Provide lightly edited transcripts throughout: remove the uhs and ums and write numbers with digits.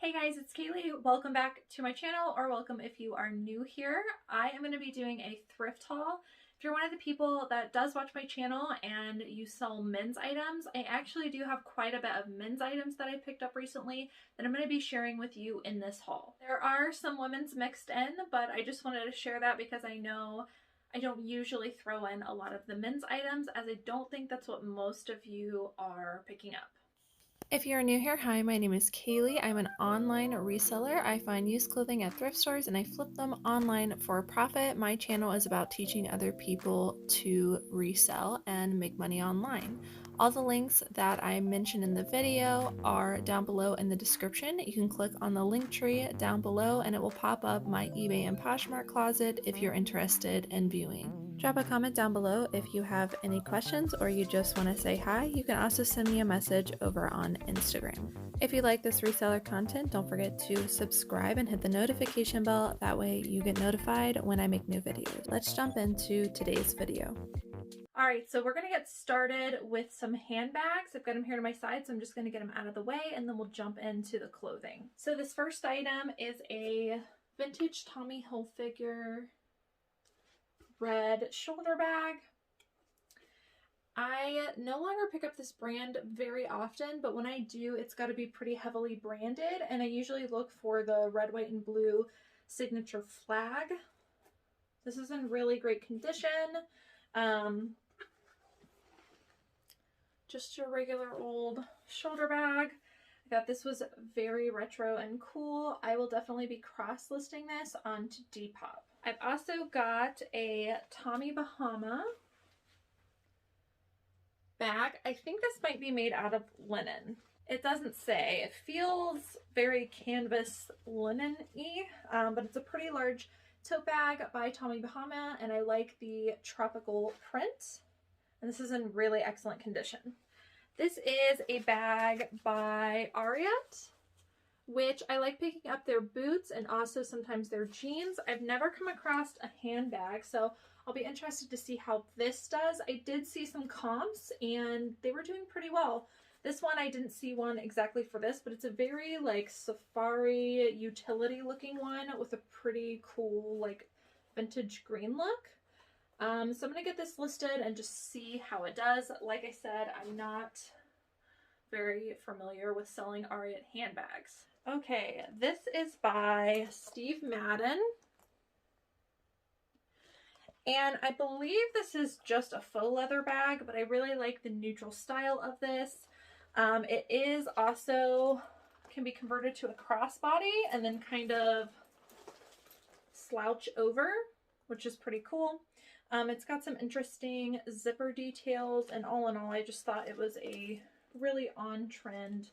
Hey guys, it's Cayley. Welcome back to my channel, or welcome if you are new here. I am going to be doing a thrift haul. If you're one of the people that does watch my channel and you sell men's items, I actually do have quite a bit of men's items that I picked up recently that I'm going to be sharing with you in this haul. There are some women's mixed in, but I just wanted to share that because I know I don't usually throw in a lot of the men's items, as I don't think that's what most of you are picking up. If you're new here, hi, my name is Cayley. I'm an online reseller. I find used clothing at thrift stores and I flip them online for a profit. My channel is about teaching other people to resell and make money online. All the links that I mentioned in the video are down below in the description. You can click on the link tree down below and it will pop up my eBay and Poshmark closet if you're interested in viewing. Drop a comment down below if you have any questions or you just want to say hi. You can also send me a message over on Instagram. If you like this reseller content, don't forget to subscribe and hit the notification bell. That way you get notified when I make new videos. Let's jump into today's video. Alright, so we're going to get started with some handbags. I've got them here to my side, so I'm just going to get them out of the way and then we'll jump into the clothing. So this first item is a vintage Tommy Hilfiger red shoulder bag. I no longer pick up this brand very often, but when I do, it's got to be pretty heavily branded, and I usually look for the red, white, and blue signature flag. This is in really great condition. Just your regular old shoulder bag. I thought this was very retro and cool. I will definitely be cross-listing this onto Depop. I've also got a Tommy Bahama bag. I think this might be made out of linen. It doesn't say. It feels very canvas linen-y, but it's a pretty large tote bag by Tommy Bahama, and I like the tropical print. And this is in really excellent condition. This is a bag by Ariat, which I like picking up their boots and also sometimes their jeans. I've never come across a handbag, so I'll be interested to see how this does. I did see some comps and they were doing pretty well. This one, I didn't see one exactly for this, but it's a very like safari utility looking one with a pretty cool like vintage green look. So I'm going to get this listed and just see how it does. Like I said, I'm not very familiar with selling Ariat handbags. Okay, this is by Steve Madden. And I believe this is just a faux leather bag, but I really like the neutral style of this. It is also, can be converted to a crossbody and then kind of slouch over, which is pretty cool. It's got some interesting zipper details, and all in all, I just thought it was a really on-trend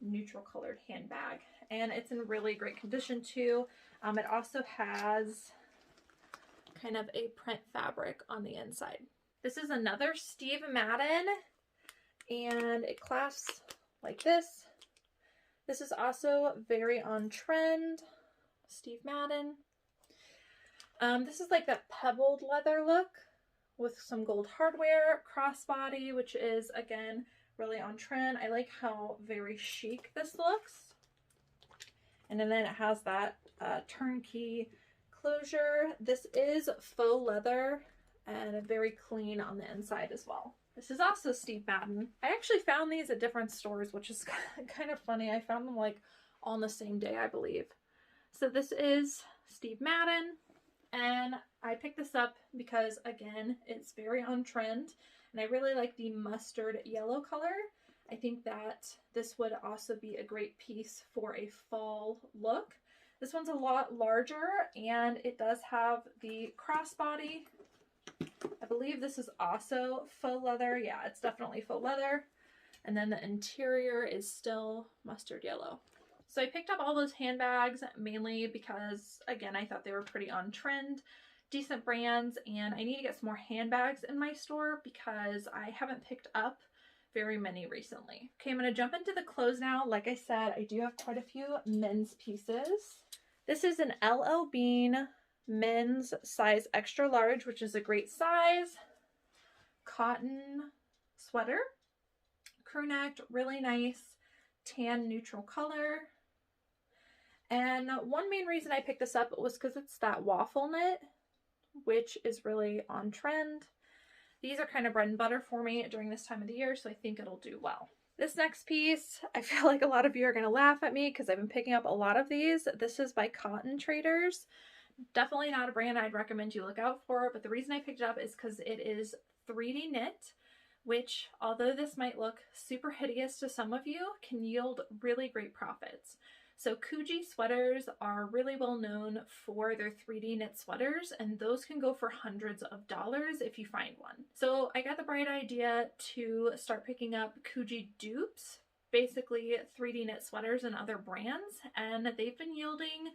neutral colored handbag, and it's in really great condition too. It also has kind of a print fabric on the inside. This is another Steve Madden, and it clasps like this. This is also very on trend, Steve Madden. This is like that pebbled leather look with some gold hardware, crossbody, which is again really on trend. I like how very chic this looks. And then it has that turnkey closure. This is faux leather and very clean on the inside as well. This is also Steve Madden. I actually found these at different stores, which is kind of funny. I found them like all on the same day, I believe. So this is Steve Madden. And I picked this up because, again, it's very on trend, and I really like the mustard yellow color. I think that this would also be a great piece for a fall look. This one's a lot larger, and it does have the crossbody. I believe this is also faux leather. Yeah, it's definitely faux leather. And then the interior is still mustard yellow. So I picked up all those handbags mainly because, again, I thought they were pretty on trend, decent brands, and I need to get some more handbags in my store because I haven't picked up very many recently. Okay, I'm going to jump into the clothes now. Like I said, I do have quite a few men's pieces. This is an LL Bean men's size extra large, which is a great size. Cotton sweater, crew neck, really nice tan neutral color. And one main reason I picked this up was because it's that waffle knit, which is really on trend. These are kind of bread and butter for me during this time of the year, so I think it'll do well. This next piece, I feel like a lot of you are going to laugh at me because I've been picking up a lot of these. This is by Cotton Traders. Definitely not a brand I'd recommend you look out for, but the reason I picked it up is because it is 3D knit, which, although this might look super hideous to some of you, can yield really great profits. So Couture sweaters are really well known for their 3D knit sweaters, and those can go for hundreds of dollars if you find one. So I got the bright idea to start picking up Couture dupes, basically 3D knit sweaters and other brands, and they've been yielding,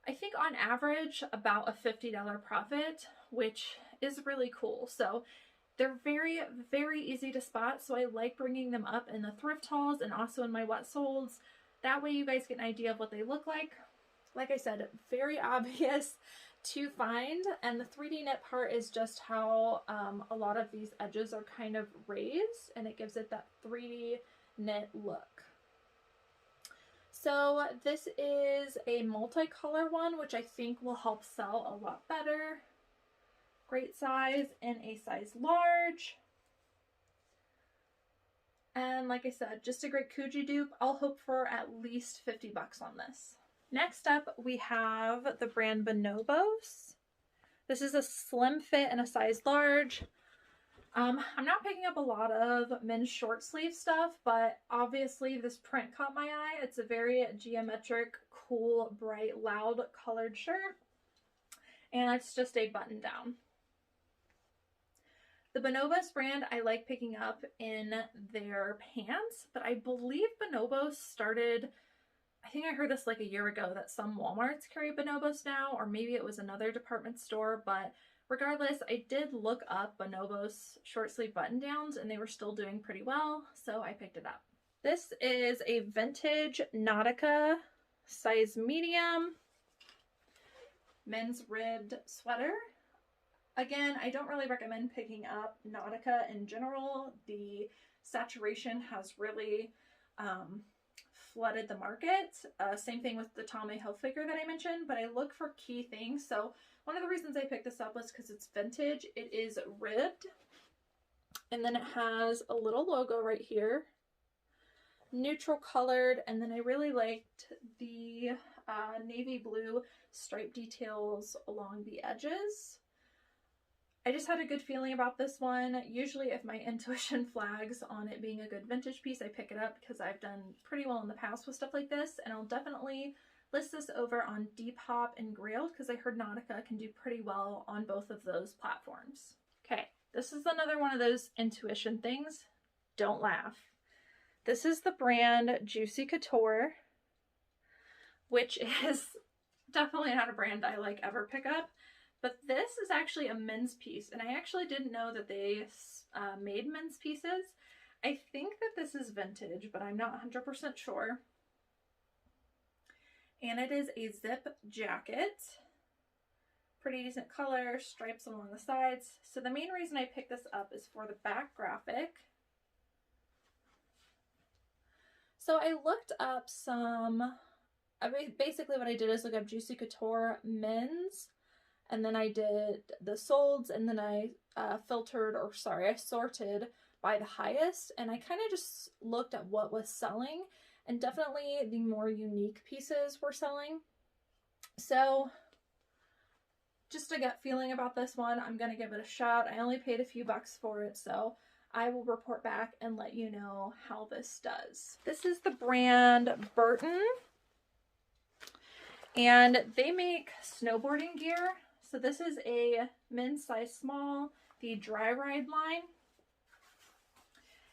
I think on average, about a $50 profit, which is really cool. So they're very, very easy to spot, so I like bringing them up in the thrift hauls and also in my what solds. That way you guys get an idea of what they look like. Like I said, very obvious to find, and the 3D knit part is just how a lot of these edges are kind of raised, and it gives it that 3D knit look. So this is a multicolor one, which I think will help sell a lot better. Great size in a size large. And like I said, just a great Couture dupe. I'll hope for at least 50 bucks on this. Next up, we have the brand Bonobos. This is a slim fit in a size large. I'm not picking up a lot of men's short sleeve stuff, but obviously this print caught my eye. It's a very geometric, cool, bright, loud colored shirt. And it's just a button down. The Bonobos brand I like picking up in their pants, but I believe Bonobos started, I think I heard this like a year ago that some Walmarts carry Bonobos now, or maybe it was another department store, but regardless, I did look up Bonobos short sleeve button downs and they were still doing pretty well, so I picked it up. This is a vintage Nautica size medium men's ribbed sweater. Again, I don't really recommend picking up Nautica in general. The saturation has really flooded the market. Same thing with the Tommy Hilfiger that I mentioned, but I look for key things. So one of the reasons I picked this up was because it's vintage. It is ribbed, and then it has a little logo right here, neutral colored, and then I really liked the navy blue stripe details along the edges. I just had a good feeling about this one. Usually if my intuition flags on it being a good vintage piece, I pick it up because I've done pretty well in the past with stuff like this, and I'll definitely list this over on Depop and Grailed because I heard Nautica can do pretty well on both of those platforms. Okay, this is another one of those intuition things. Don't laugh. This is the brand Juicy Couture, which is definitely not a brand I like ever pick up. But this is actually a men's piece, and I actually didn't know that they made men's pieces. I think that this is vintage, but I'm not 100% sure. And it is a zip jacket. Pretty decent color, stripes along the sides. So the main reason I picked this up is for the back graphic. So I looked up basically what I did is look up Juicy Couture men's, and then I did the solds, and then I I sorted by the highest, and I kind of just looked at what was selling, and definitely the more unique pieces were selling. So just a gut feeling about this one, I'm going to give it a shot. I only paid a few bucks for it, so I will report back and let you know how this does. This is the brand Burton, and they make snowboarding gear. So this is a men's size small, the dry ride line.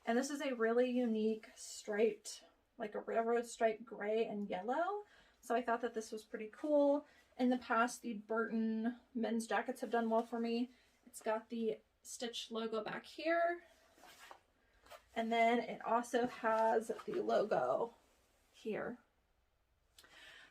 And this is a really unique striped, like a railroad stripe gray and yellow. So I thought that this was pretty cool. In the past, the Burton men's jackets have done well for me. It's got the stitched logo back here. And then it also has the logo here.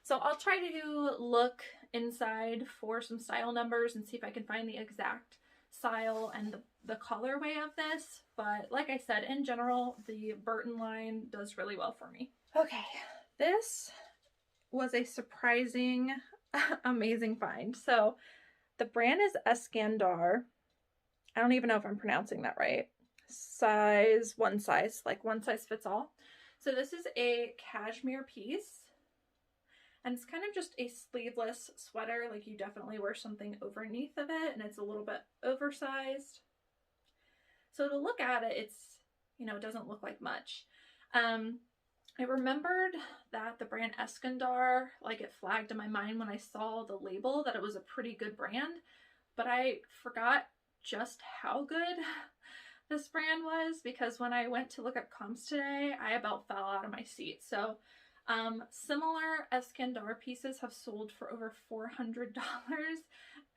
So I'll try to look inside for some style numbers and see if I can find the exact style and the colorway of this. But like I said, in general, the Burton line does really well for me. Okay, this was a surprising, amazing find. So the brand is Eskandar. I don't even know if I'm pronouncing that right. One size, like one size fits all. So this is a cashmere piece. And it's kind of just a sleeveless sweater. Like you definitely wear something underneath of it, and it's a little bit oversized. So to look at it, it's, you know, it doesn't look like much. I remembered that the brand Eskandar, like it flagged in my mind when I saw the label that it was a pretty good brand, but I forgot just how good this brand was, because when I went to look up comps today, I about fell out of my seat. So similar Eskandar pieces have sold for over $400,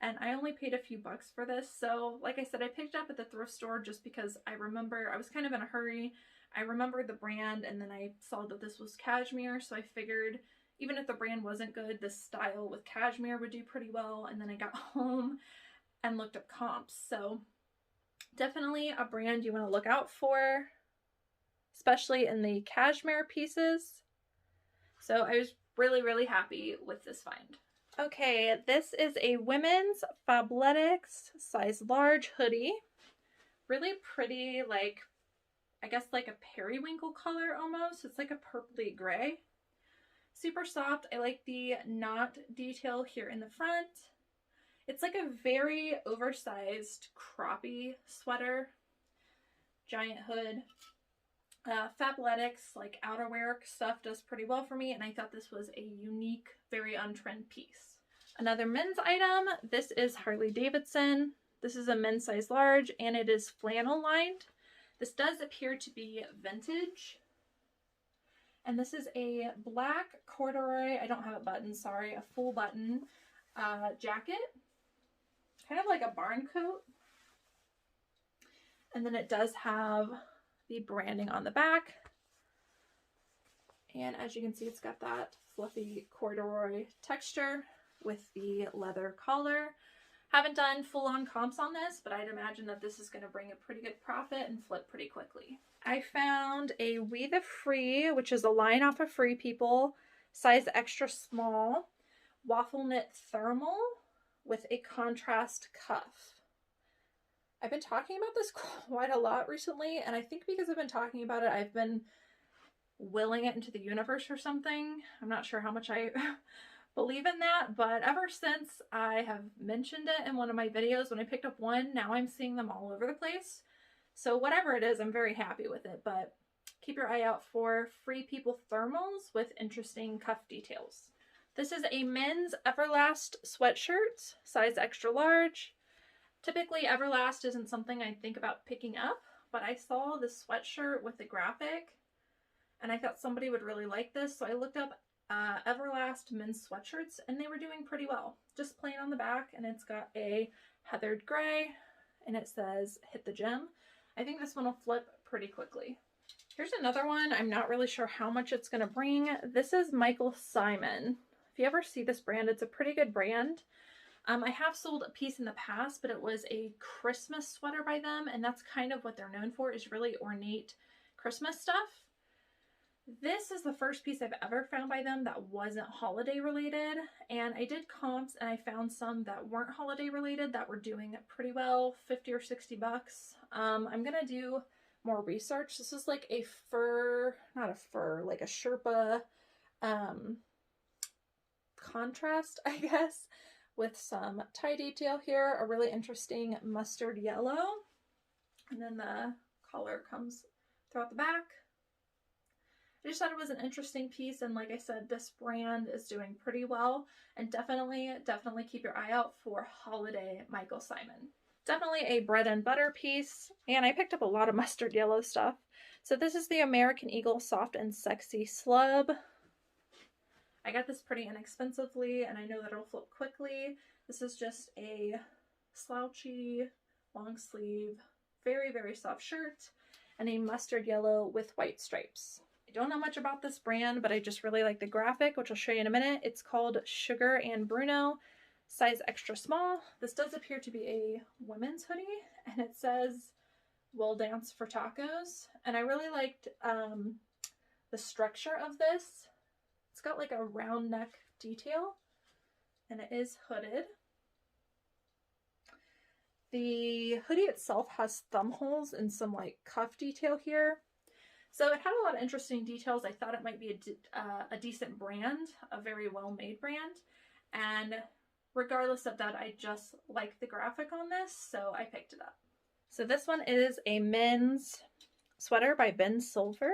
and I only paid a few bucks for this. So like I said, I picked it up at the thrift store just because I remember I was kind of in a hurry. I remembered the brand, and then I saw that this was cashmere, so I figured even if the brand wasn't good, this style with cashmere would do pretty well. And then I got home and looked up comps. So definitely a brand you want to look out for, especially in the cashmere pieces. So I was really, really happy with this find. Okay, this is a women's Fabletics size large hoodie. Really pretty, like, I guess like a periwinkle color almost. It's like a purpley gray. Super soft. I like the knot detail here in the front. It's like a very oversized croppy sweater. Giant hood. Fabletics, like outerwear stuff, does pretty well for me, and I thought this was a unique, very on-trend piece. Another men's item, this is Harley Davidson. This is a men's size large, and it is flannel lined. This does appear to be vintage. And this is a black corduroy, I don't have a button, sorry, a full button jacket. Kind of like a barn coat. And then it does have the branding on the back. And as you can see, it's got that fluffy corduroy texture with the leather collar. Haven't done full-on comps on this, but I'd imagine that this is going to bring a pretty good profit and flip pretty quickly. I found a We the Free, which is a line off of Free People, size extra small, waffle knit thermal with a contrast cuff. I've been talking about this quite a lot recently, and I think because I've been talking about it, I've been willing it into the universe or something. I'm not sure how much I believe in that, but ever since I have mentioned it in one of my videos when I picked up one, now I'm seeing them all over the place. So whatever it is, I'm very happy with it, but keep your eye out for Free People thermals with interesting cuff details. This is a men's Everlast sweatshirt, size extra large. Typically, Everlast isn't something I think about picking up, but I saw this sweatshirt with the graphic, and I thought somebody would really like this, so I looked up Everlast men's sweatshirts, and they were doing pretty well. Just plain on the back, and it's got a heathered gray, and it says, "Hit the gym." I think this one will flip pretty quickly. Here's another one. I'm not really sure how much it's going to bring. This is Michael Simon. If you ever see this brand, it's a pretty good brand. I have sold a piece in the past, but it was a Christmas sweater by them, and that's kind of what they're known for, is really ornate Christmas stuff. This is the first piece I've ever found by them that wasn't holiday related, and I did comps and I found some that weren't holiday related that were doing pretty well, 50 or 60 bucks. I'm gonna do more research. This is like a fur, not a fur, like a Sherpa contrast, I guess, with some tie detail here, a really interesting mustard yellow, and then the collar comes throughout the back. I just thought it was an interesting piece, and like I said, this brand is doing pretty well, and definitely keep your eye out for holiday Michael Simon. Definitely a bread and butter piece, and I picked up a lot of mustard yellow stuff. So this is the American Eagle Soft and Sexy Slub. I got this pretty inexpensively, and I know that it'll flip quickly. This is just a slouchy, long sleeve, very, very soft shirt, and a mustard yellow with white stripes. I don't know much about this brand, but I just really like the graphic, which I'll show you in a minute. It's called Sugar and Bruno, size extra small. This does appear to be a women's hoodie, and it says, "We'll dance for tacos." And I really liked the structure of this. It's got like a round neck detail and it is hooded. The hoodie itself has thumb holes and some like cuff detail here. So it had a lot of interesting details. I thought it might be a decent brand, a very well-made brand. And regardless of that, I just like the graphic on this, so I picked it up. So this one is a men's sweater by Ben Silver.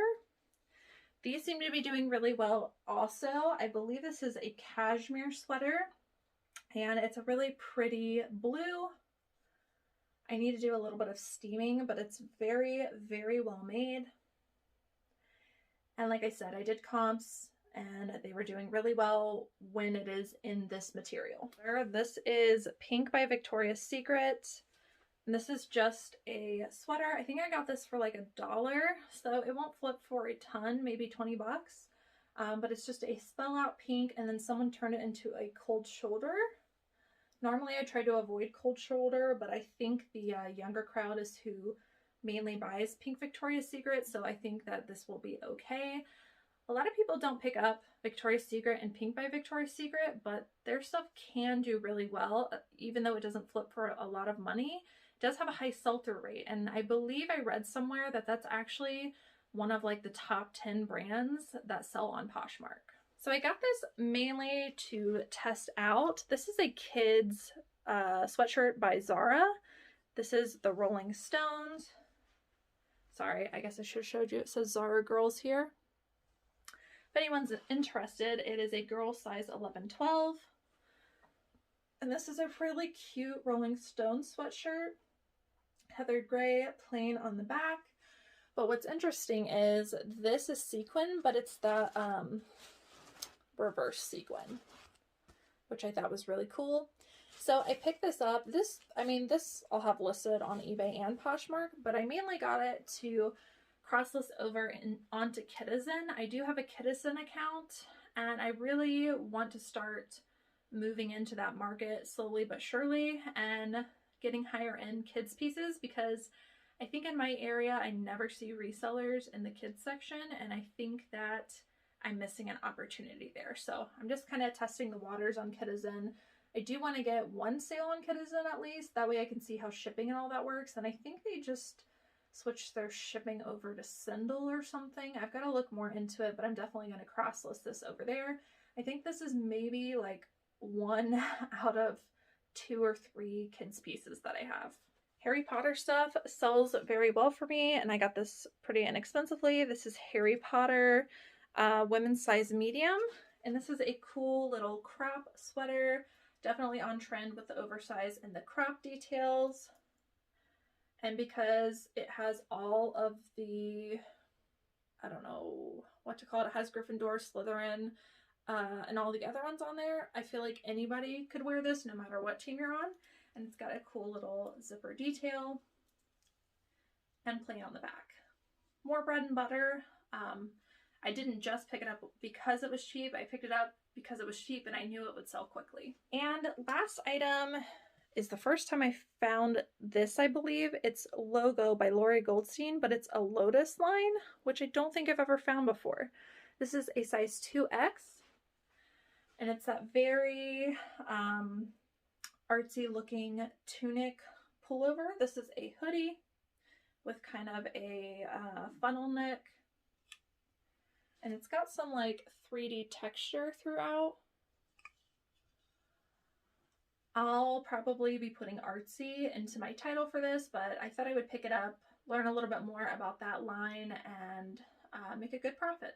These seem to be doing really well also. I believe this is a cashmere sweater, and it's a really pretty blue. I need to do a little bit of steaming, but it's very, very well made. And like I said, I did comps and they were doing really well when it is in this material. This is Pink by Victoria's Secret. And this is just a sweater. I think I got this for like $1, so it won't flip for a ton, maybe 20 bucks. But it's just a spell out pink, and then someone turned it into a cold shoulder. Normally I try to avoid cold shoulder, but I think the younger crowd is who mainly buys pink Victoria's Secret, so I think that this will be okay. A lot of people don't pick up Victoria's Secret and Pink by Victoria's Secret, but their stuff can do really well, even though it doesn't flip for a lot of money. It does have a high sell-through rate, and I believe I read somewhere that that's actually one of like the top 10 brands that sell on Poshmark. So I got this mainly to test out. This is a kid's sweatshirt by Zara. This is the Rolling Stones. Sorry, I guess I should have showed you. It says Zara Girls here. If anyone's interested, it is a girl size 11-12. And this is a really cute Rolling Stones sweatshirt. Heather gray, plain on the back. But what's interesting is this is sequin, but it's the reverse sequin, which I thought was really cool. So I picked this up. This I'll have listed on eBay and Poshmark, but I mainly got it to cross-list over onto Kidizen. I do have a Kidizen account, and I really want to start moving into that market slowly but surely and getting higher end kids pieces, because I think in my area I never see resellers in the kids section, and I think that I'm missing an opportunity there. So I'm just kind of testing the waters on Kidizen. I do want to get one sale on Kidizen at least. That way I can see how shipping and all that works. And I think they just switched their shipping over to Sindel or something. I've got to look more into it, but I'm definitely going to cross-list this over there. I think this is maybe like 1 out of 2 or 3 kids pieces that I have. Harry Potter stuff sells very well for me, and I got this pretty inexpensively. This is Harry Potter women's size medium, and this is a cool little crop sweater. Definitely on trend with the oversize and the crop details. And because it has all of the, I don't know what to call it, it has Gryffindor, Slytherin, and all the other ones on there, I feel like anybody could wear this no matter what team you're on. And it's got a cool little zipper detail and plain on the back. More bread and butter. I didn't just pick it up because it was cheap. I picked it up because it was cheap and I knew it would sell quickly. And last item is the first time I found this, I believe. It's Logo by Lori Goldstein, but it's a Lotus line, which I don't think I've ever found before. This is a size 2X, and it's that very artsy looking tunic pullover. This is a hoodie with kind of a funnel neck, and it's got some like 3D texture throughout. I'll probably be putting artsy into my title for this, but I thought I would pick it up, learn a little bit more about that line, and make a good profit.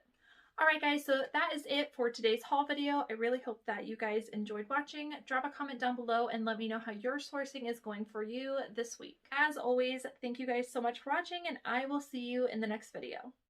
Alright guys, so that is it for today's haul video. I really hope that you guys enjoyed watching. Drop a comment down below and let me know how your sourcing is going for you this week. As always, thank you guys so much for watching, and I will see you in the next video.